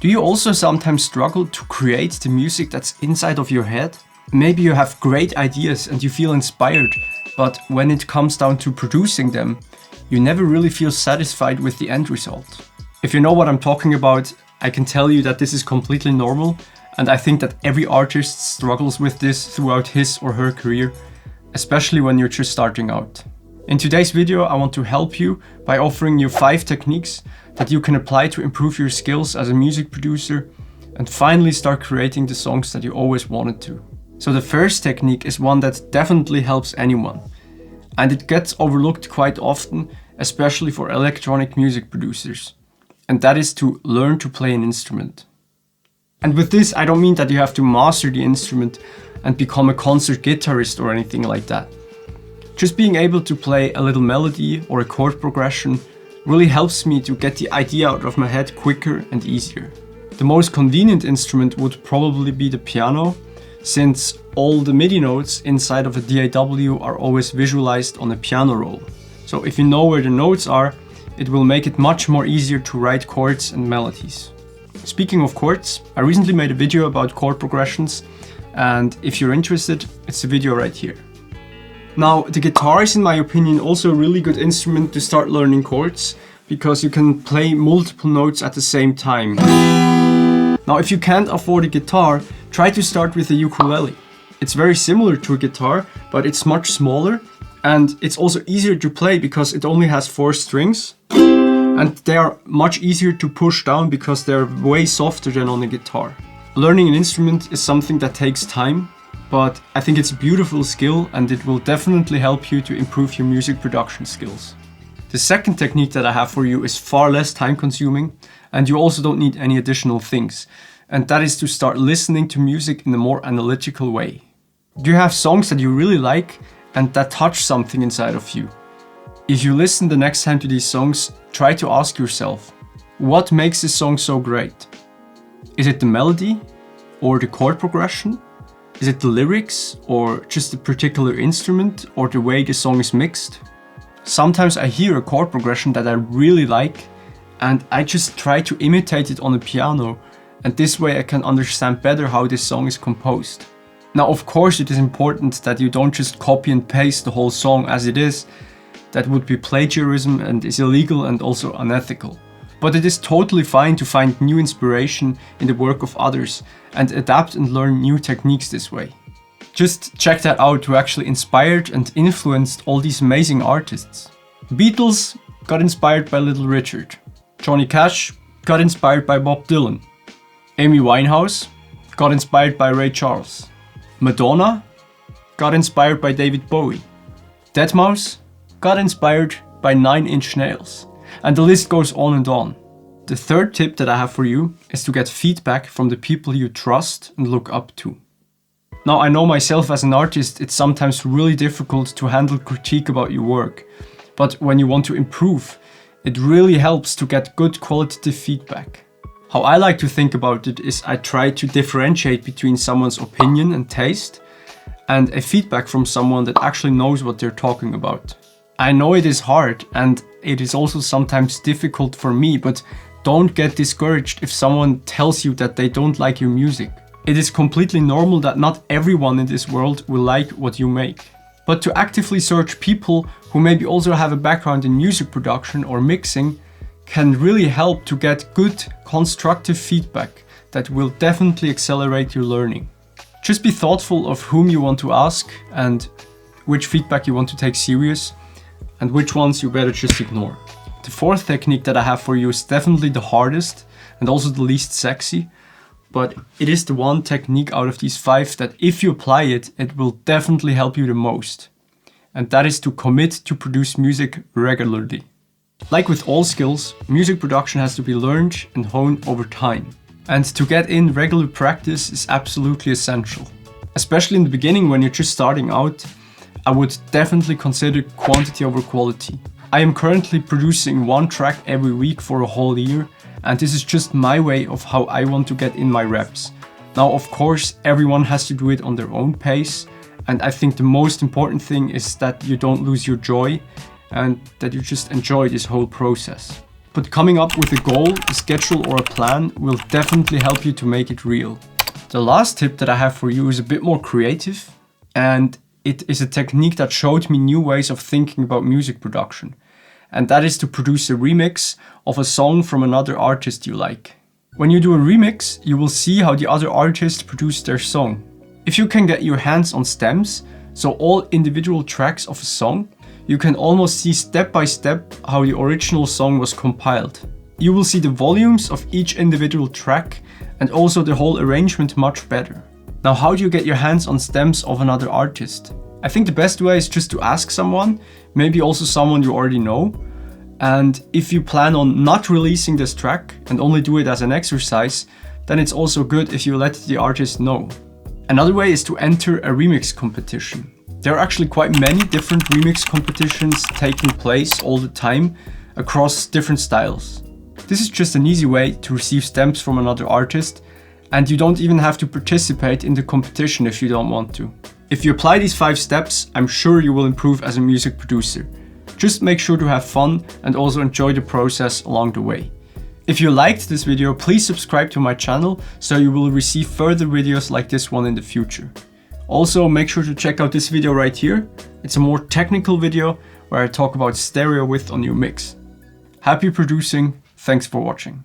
Do you also sometimes struggle to create the music that's inside of your head? Maybe you have great ideas and you feel inspired, but when it comes down to producing them, you never really feel satisfied with the end result. If you know what I'm talking about, I can tell you that this is completely normal, and I think that every artist struggles with this throughout his or her career, especially when you're just starting out. In today's video, I want to help you by offering you 5 techniques that you can apply to improve your skills as a music producer and finally start creating the songs that you always wanted to. So the first technique is one that definitely helps anyone, and it gets overlooked quite often, especially for electronic music producers, and that is to learn to play an instrument. And with this, I don't mean that you have to master the instrument and become a concert guitarist or anything like that. Just being able to play a little melody or a chord progression really helps me to get the idea out of my head quicker and easier. The most convenient instrument would probably be the piano, since all the MIDI notes inside of a DAW are always visualized on a piano roll. So if you know where the notes are, it will make it much more easier to write chords and melodies. Speaking of chords, I recently made a video about chord progressions, and if you're interested, it's the video right here. Now, the guitar is in my opinion also a really good instrument to start learning chords, because you can play multiple notes at the same time. Now, if you can't afford a guitar, try to start with a ukulele. It's very similar to a guitar, but it's much smaller, and it's also easier to play because it only has 4 strings, and they are much easier to push down because they're way softer than on a guitar. Learning an instrument is something that takes time, but I think it's a beautiful skill and it will definitely help you to improve your music production skills. The second technique that I have for you is far less time consuming, and you also don't need any additional things, and that is to start listening to music in a more analytical way. Do you have songs that you really like and that touch something inside of you? If you listen the next time to these songs, try to ask yourself, what makes this song so great? Is it the melody or the chord progression? Is it the lyrics or just a particular instrument or the way the song is mixed? Sometimes I hear a chord progression that I really like and I just try to imitate it on the piano, and this way I can understand better how this song is composed. Now, of course, it is important that you don't just copy and paste the whole song as it is. That would be plagiarism and is illegal and also unethical. But it is totally fine to find new inspiration in the work of others and adapt and learn new techniques this way. Just check that out, who actually inspired and influenced all these amazing artists. Beatles got inspired by Little Richard. Johnny Cash got inspired by Bob Dylan. Amy Winehouse got inspired by Ray Charles. Madonna got inspired by David Bowie. Deadmau5 got inspired by 9 Inch Nails. And the list goes on and on. The third tip that I have for you is to get feedback from the people you trust and look up to. Now, I know myself as an artist, it's sometimes really difficult to handle critique about your work. But when you want to improve, it really helps to get good qualitative feedback. How I like to think about it is I try to differentiate between someone's opinion and taste and a feedback from someone that actually knows what they're talking about. I know it is hard and it is also sometimes difficult for me, but don't get discouraged if someone tells you that they don't like your music. It is completely normal that not everyone in this world will like what you make. But to actively search people who maybe also have a background in music production or mixing can really help to get good, constructive feedback that will definitely accelerate your learning. Just be thoughtful of whom you want to ask and which feedback you want to take serious and which ones you better just ignore. The fourth technique that I have for you is definitely the hardest and also the least sexy, but it is the one technique out of these 5 that if you apply it, it will definitely help you the most. And that is to commit to produce music regularly. Like with all skills, music production has to be learned and honed over time. And to get in regular practice is absolutely essential. Especially in the beginning when you're just starting out, I would definitely consider quantity over quality. I am currently producing 1 track every week for a whole year, and this is just my way of how I want to get in my reps. Now, of course, everyone has to do it on their own pace, and I think the most important thing is that you don't lose your joy and that you just enjoy this whole process. but coming up with a goal, a schedule or a plan will definitely help you to make it real. The last tip that I have for you is a bit more creative, and it is a technique that showed me new ways of thinking about music production. And that is to produce a remix of a song from another artist you like. When you do a remix, you will see how the other artist produced their song. If you can get your hands on stems, so all individual tracks of a song, you can almost see step by step how the original song was compiled. You will see the volumes of each individual track and also the whole arrangement much better. Now, how do you get your hands on stems of another artist? I think the best way is just to ask someone, maybe also someone you already know. And if you plan on not releasing this track and only do it as an exercise, then it's also good if you let the artist know. Another way is to enter a remix competition. There are actually quite many different remix competitions taking place all the time across different styles. This is just an easy way to receive stems from another artist, and you don't even have to participate in the competition if you don't want to. If you apply these 5 steps, I'm sure you will improve as a music producer. Just make sure to have fun and also enjoy the process along the way. If you liked this video, please subscribe to my channel so you will receive further videos like this one in the future. Also, make sure to check out this video right here. It's a more technical video where I talk about stereo width on your mix. Happy producing, thanks for watching.